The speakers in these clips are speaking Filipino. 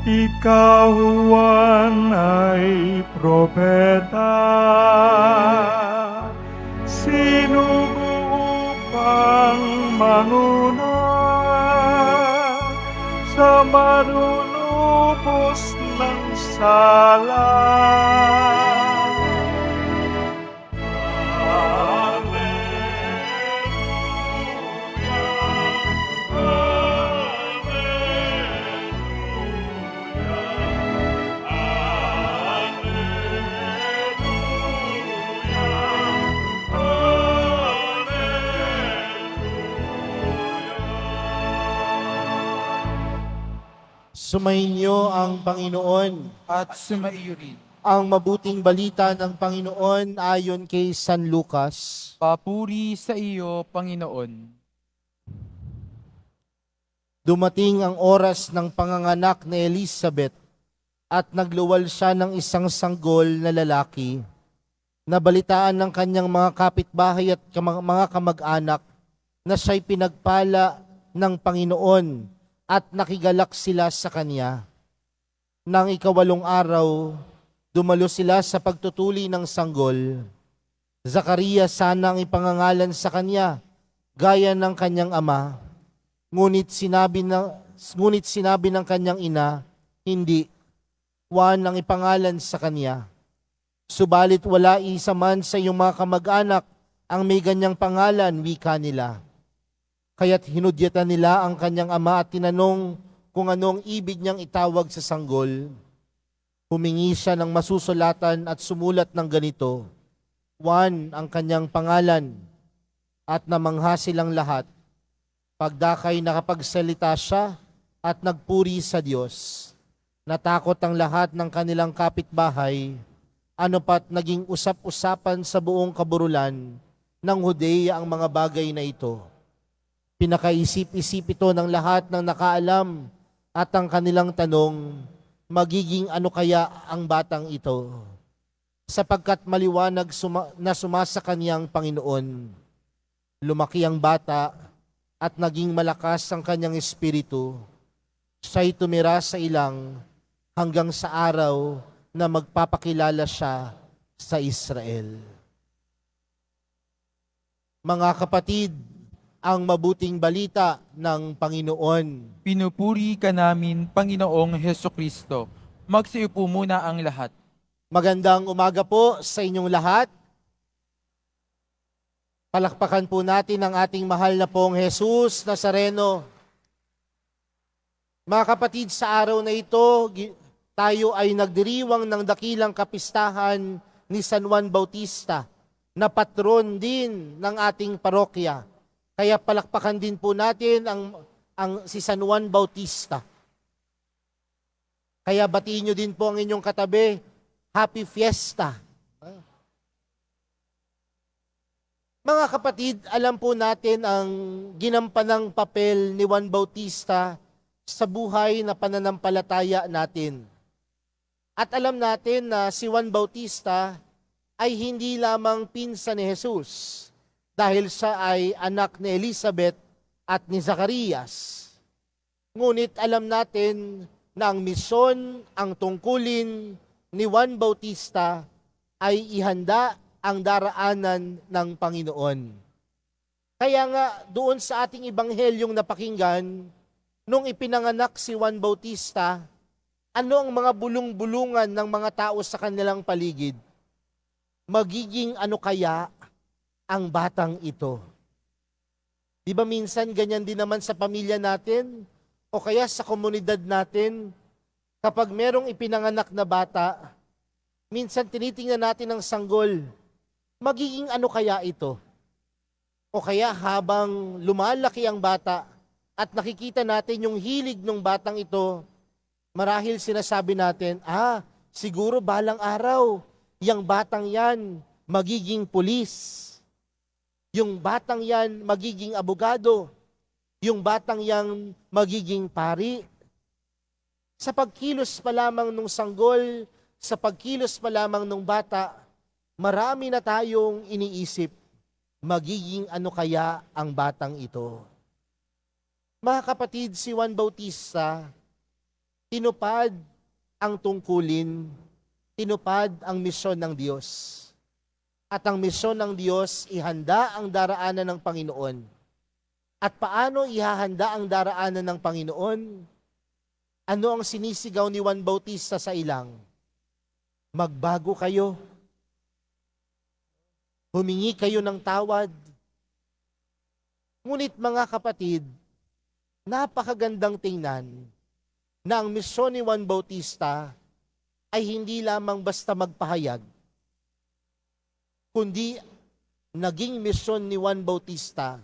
Ikaw, Juan, ay propeta, sinugo upang manguna sa manunubos ng sala. Sumainyo ang Panginoon. At sumaiyo rin. Ang mabuting balita ng Panginoon ayon kay San Lucas. Papuri sa iyo, Panginoon. Dumating ang oras ng panganganak ni Elizabeth at nagluwal siya ng isang sanggol na lalaki. Nabalitaan ng kanyang mga kapitbahay at mga kamag-anak na siya'y pinagpala ng Panginoon at nakigalak sila sa kanya. Nang ikawalong araw, dumalo sila sa pagtutuli ng sanggol. Zacarias sana ang ipangangalan sa kanya, gaya ng kanyang ama. Ngunit sinabi ng kanyang ina, hindi. Juan ang ipangalan sa kanya. Subalit wala isa man sa iyong mga kamag-anak ang may ganyang pangalan, wika nila. Kaya't hinudyatan nila ang kanyang ama at tinanong kung anong ibig niyang itawag sa sanggol. Humingi siya ng masusulatan at sumulat ng ganito, Juan ang kanyang pangalan, at namangha silang lahat. Pagdakay nakapagsalita siya at nagpuri sa Diyos. Natakot ang lahat ng kanilang kapitbahay, ano pat naging usap-usapan sa buong kaburulan ng Hudeya ang mga bagay na ito. Pinakaisip-isip ito ng lahat ng nakaalam at ang kanilang tanong, magiging ano kaya ang batang ito? Sapagkat maliwanag na sumasa kanyang Panginoon. Lumaki ang bata at naging malakas ang kanyang espiritu. Siya'y tumira sa ilang hanggang sa araw na magpapakilala siya sa Israel. Mga kapatid, ang mabuting balita ng Panginoon. Pinupuri ka namin, Panginoong Hesukristo. Magsiupo muna ang lahat. Magandang umaga po sa inyong lahat. Palakpakan po natin ang ating mahal na pong Jesus Nazareno. Mga kapatid, sa araw na ito, tayo ay nagdiriwang ng dakilang kapistahan ni San Juan Bautista, na patron din ng ating parokya. Kaya palakpakan din po natin si San Juan Bautista. Kaya batiin nyo din po ang inyong katabi, Happy Fiesta. Mga kapatid, alam po natin ang ginampanang papel ni Juan Bautista sa buhay na pananampalataya natin. At alam natin na si Juan Bautista ay hindi lamang pinsan ni Jesus, dahil siya ay anak ni Elizabeth at ni Zacarias. Ngunit alam natin na ang misyon, ang tungkulin ni Juan Bautista ay ihanda ang daraanan ng Panginoon. Kaya nga doon sa ating ibanghelyong napakinggan, nung ipinanganak si Juan Bautista, ano ang mga bulong-bulungan ng mga tao sa kanilang paligid? Magiging ano kaya ang batang ito? Di ba minsan ganyan din naman sa pamilya natin o kaya sa komunidad natin, kapag merong ipinanganak na bata, minsan tinitingnan natin ang sanggol, magiging ano kaya ito? O kaya habang lumalaki ang bata at nakikita natin yung hilig ng batang ito, marahil sinasabi natin, siguro balang araw, yung batang yan magiging pulis. Yung batang yan magiging abogado. Yung batang yan magiging pari. Sa pagkilos pa lamang ng sanggol, sa pagkilos pa lamang ng bata, marami na tayong iniisip, magiging ano kaya ang batang ito? Mga kapatid, si Juan Bautista, tinupad ang tungkulin, tinupad ang misyon ng Diyos. At ang misyon ng Diyos, ihanda ang daraanan ng Panginoon. At paano ihahanda ang daraanan ng Panginoon? Ano ang sinisigaw ni Juan Bautista sa ilang? Magbago kayo. Humingi kayo ng tawad. Ngunit mga kapatid, napakagandang tingnan na ang misyon ni Juan Bautista ay hindi lamang basta magpahayag, kundi naging misyon ni Juan Bautista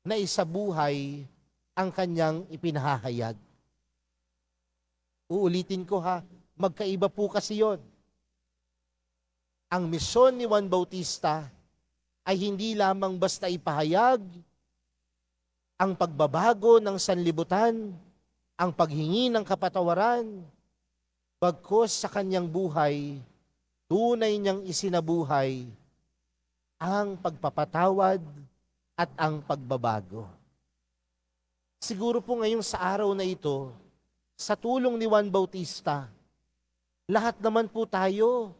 na isabuhay ang kanyang ipinahahayag. Uulitin ko ha, magkaiba po kasi yon. Ang misyon ni Juan Bautista ay hindi lamang basta ipahayag ang pagbabago ng sanlibutan, ang paghingi ng kapatawaran, bagkus sa kanyang buhay, tunay niyang isinabuhay ang pagpapatawad at ang pagbabago. Siguro po ngayong sa araw na ito, sa tulong ni Juan Bautista, lahat naman po tayo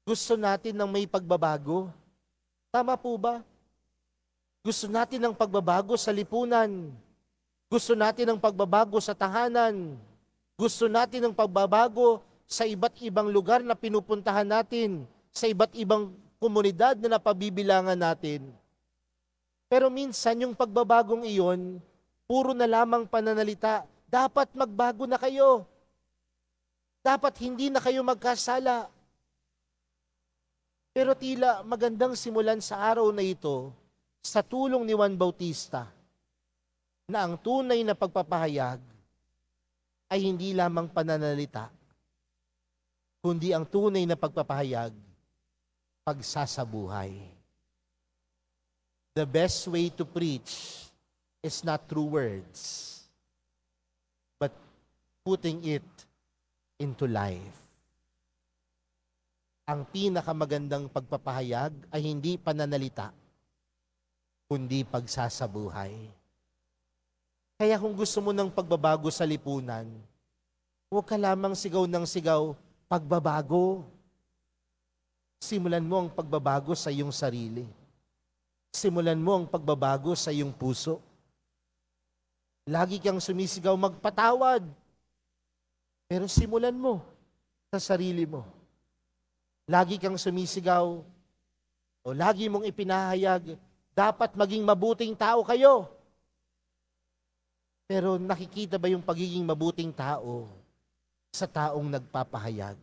gusto natin ng may pagbabago. Tama po ba? Gusto natin ng pagbabago sa lipunan. Gusto natin ng pagbabago sa tahanan. Gusto natin ng pagbabago sa iba't ibang lugar na pinupuntahan natin, sa iba't ibang komunidad na napabibilangan natin. Pero minsan yung pagbabagong iyon, puro na lamang pananalita. Dapat magbago na kayo. Dapat hindi na kayo magkasala. Pero tila magandang simulan sa araw na ito, sa tulong ni Juan Bautista, na ang tunay na pagpapahayag ay hindi lamang pananalita, kundi ang tunay na pagpapahayag, pagsasabuhay. The best way to preach is not through words, but putting it into life. Ang pinakamagandang pagpapahayag ay hindi pananalita, kundi pagsasabuhay. Kaya kung gusto mo ng pagbabago sa lipunan, huwag ka lamang sigaw ng sigaw, pagbabago. Simulan mo ang pagbabago sa iyong sarili. Simulan mo ang pagbabago sa iyong puso. Lagi kang sumisigaw, magpatawad. Pero simulan mo sa sarili mo. Lagi kang sumisigaw, o lagi mong ipinahayag, dapat maging mabuting tao kayo. Pero nakikita ba yung pagiging mabuting tao sa taong nagpapahayag?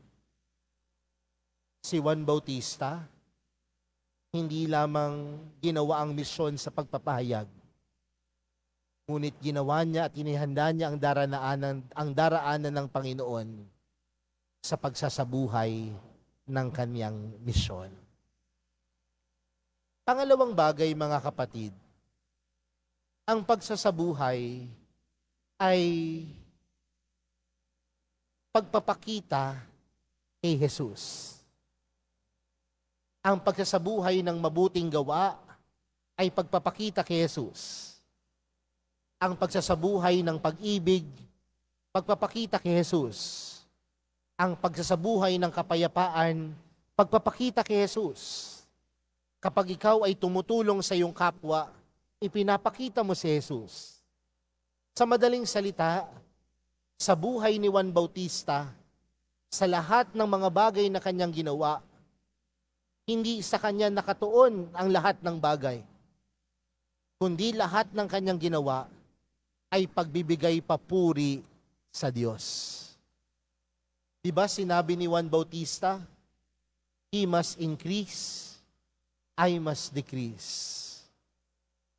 Si Juan Bautista, hindi lamang ginawa ang misyon sa pagpapahayag, ngunit ginawa niya at inihanda niya ang daraanan ng Panginoon sa pagsasabuhay ng kanyang misyon. Pangalawang bagay, mga kapatid, ang pagsasabuhay ay pagpapakita kay Jesus. Ang pagsasabuhay ng mabuting gawa ay pagpapakita kay Jesus. Ang pagsasabuhay ng pag-ibig, pagpapakita kay Jesus. Ang pagsasabuhay ng kapayapaan, pagpapakita kay Jesus. Kapag ikaw ay tumutulong sa iyong kapwa, ipinapakita mo si Jesus. Sa madaling salita, sa buhay ni Juan Bautista, sa lahat ng mga bagay na kanyang ginawa, hindi sa kanya nakatuon ang lahat ng bagay, kundi lahat ng kanyang ginawa ay pagbibigay papuri sa Diyos. Diba sinabi ni Juan Bautista, He must increase, I must decrease.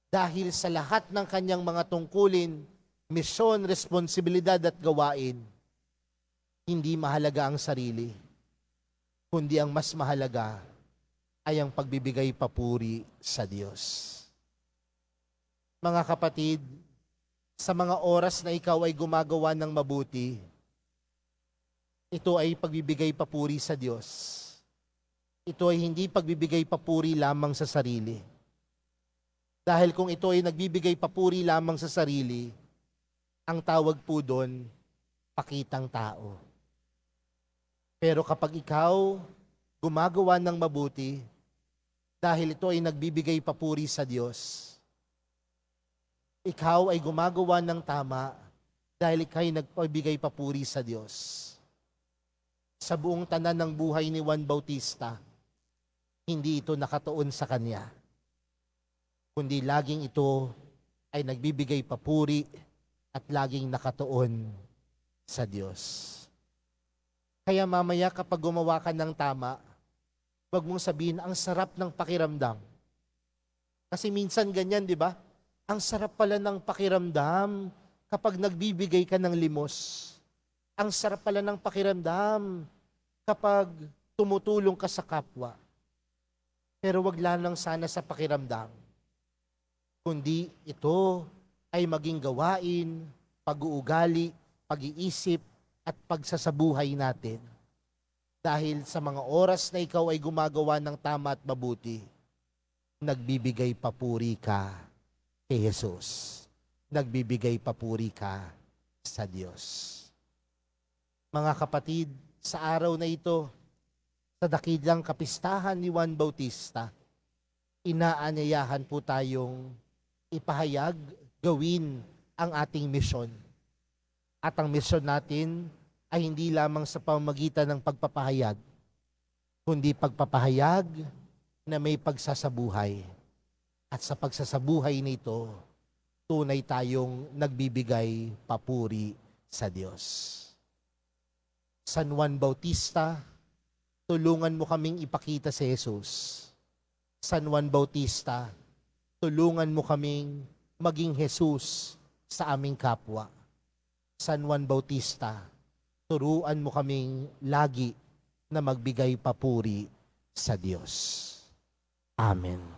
Dahil sa lahat ng kanyang mga tungkulin, misyon, responsibilidad at gawain, hindi mahalaga ang sarili, kundi ang mas mahalaga ay ang pagbibigay papuri sa Diyos. Mga kapatid, sa mga oras na ikaw ay gumagawa ng mabuti, ito ay pagbibigay papuri sa Diyos. Ito ay hindi pagbibigay papuri lamang sa sarili. Dahil kung ito ay nagbibigay papuri lamang sa sarili, ang tawag po doon pakitang tao. Pero kapag ikaw gumagawa ng mabuti, dahil ito ay nagbibigay papuri sa Diyos, ikaw ay gumagawa ng tama dahil ikaw ay nagpabigay papuri sa Diyos. Sa buong tanan ng buhay ni Juan Bautista, hindi ito nakatuon sa kanya, kundi laging ito ay nagbibigay papuri at laging nakatuon sa Diyos. Kaya mamaya kapag gumawa ka ng tama, huwag mong sabihin, ang sarap ng pakiramdam. Kasi minsan ganyan, di ba? Ang sarap pala ng pakiramdam kapag nagbibigay ka ng limos. Ang sarap pala ng pakiramdam kapag tumutulong ka sa kapwa. Pero wag lang sana sa pakiramdam, kundi ito ay maging gawain, pag-uugali, pag-iisip, at pagsasabuhay natin. Dahil sa mga oras na ikaw ay gumagawa ng tama at mabuti, nagbibigay papuri ka kay Jesus. Nagbibigay papuri ka sa Diyos. Mga kapatid, sa araw na ito, sa dakilang kapistahan ni Juan Bautista, inaanyayahan po tayong ipahayag, gawin ang ating misyon. At ang misyon natin ay hindi lamang sa pamamagitan ng pagpapahayag, kundi pagpapahayag na may pagsasabuhay. At sa pagsasabuhay nito, tunay tayong nagbibigay papuri sa Diyos. San Juan Bautista, tulungan mo kaming ipakita si Jesus. San Juan Bautista, tulungan mo kaming maging Jesus sa aming kapwa. San Juan Bautista, turuan mo kaming lagi na magbigay papuri sa Diyos. Amen.